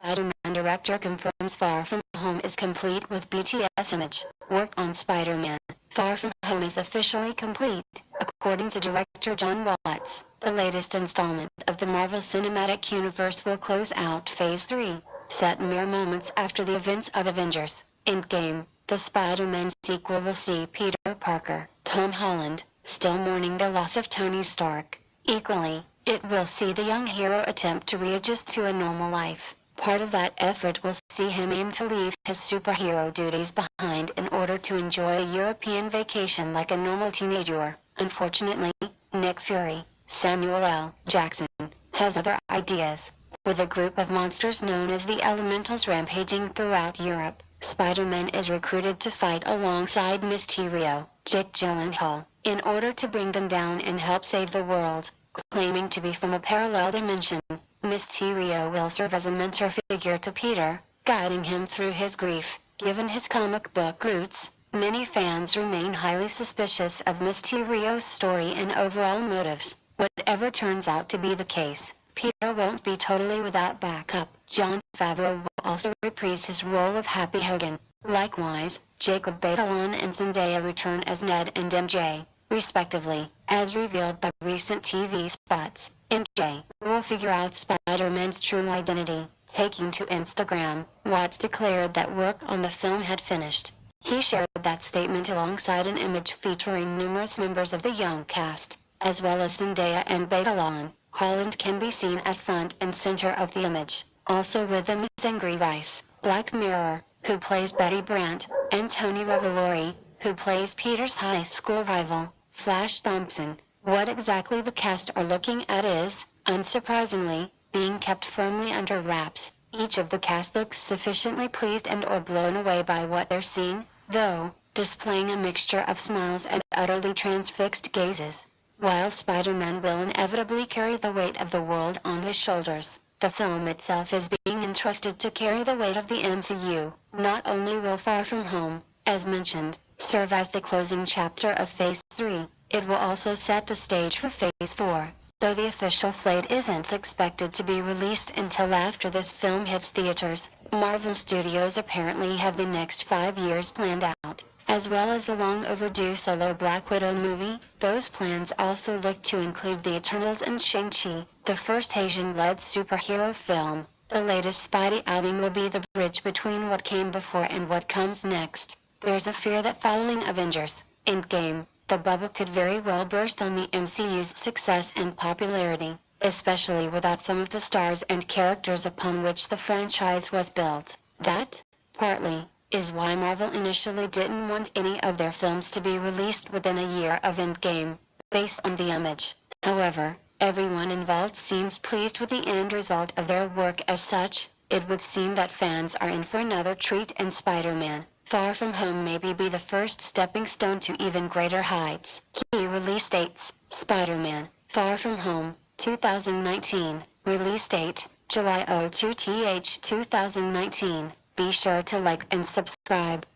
Spider-Man director confirms Far From Home is complete with BTS image. Work on Spider-Man Far From Home is officially complete, according to director John Watts. The latest installment of the Marvel Cinematic Universe will close out Phase 3, set mere moments after the events of Avengers. Endgame, the Spider-Man sequel will see Peter Parker, Tom Holland, still mourning the loss of Tony Stark. Equally, it will see the young hero attempt to readjust to a normal life. Part of that effort will see him aim to leave his superhero duties behind in order to enjoy a European vacation like a normal teenager. Unfortunately, Nick Fury, Samuel L. Jackson, has other ideas. With a group of monsters known as the Elementals rampaging throughout Europe, Spider-Man is recruited to fight alongside Mysterio, Jake Gyllenhaal, in order to bring them down and help save the world. Claiming to be from a parallel dimension, Mysterio will serve as a mentor figure to Peter, guiding him through his grief. Given his comic book roots, many fans remain highly suspicious of Mysterio's story and overall motives. Whatever turns out to be the case, Peter won't be totally without backup. Jon Favreau will also reprise his role of Happy Hogan. Likewise, Jacob Batalon and Zendaya return as Ned and MJ, respectively, as revealed by recent TV spots. MJ will figure out Spider-Man's true identity. Taking to Instagram, Watts declared that work on the film had finished. He shared that statement alongside an image featuring numerous members of the young cast, as well as Zendaya and Batalon. Holland can be seen at front and center of the image. Also with them is Angry Vice, Black Mirror, who plays Betty Brant, and Tony Revolori, who plays Peter's high school rival, Flash Thompson. What exactly the cast are looking at is, unsurprisingly, being kept firmly under wraps. Each of the cast looks sufficiently pleased and or blown away by what they're seeing, though, displaying a mixture of smiles and utterly transfixed gazes. While Spider-Man will inevitably carry the weight of the world on his shoulders, the film itself is being entrusted to carry the weight of the MCU. Not only will Far From Home, as mentioned, serve as the closing chapter of Phase 3, it will also set the stage for Phase 4, though the official slate isn't expected to be released until after this film hits theaters. Marvel Studios apparently have the next 5 years planned out, as well as the long-overdue solo Black Widow movie. Those plans also look to include the Eternals and Shang Chi, the first Asian-led superhero film. The latest Spidey outing will be the bridge between what came before and what comes next. There's a fear that following Avengers Endgame, the bubble could very well burst on the MCU's success and popularity, especially without some of the stars and characters upon which the franchise was built. That, partly, is why Marvel initially didn't want any of their films to be released within a year of Endgame, based on the image. However, everyone involved seems pleased with the end result of their work. As such, it would seem that fans are in for another treat, and Spider-Man Far From Home may be the first stepping stone to even greater heights. Key release dates: Spider-Man Far From Home, 2019. Release date, July 02th 2019. Be sure to like and subscribe.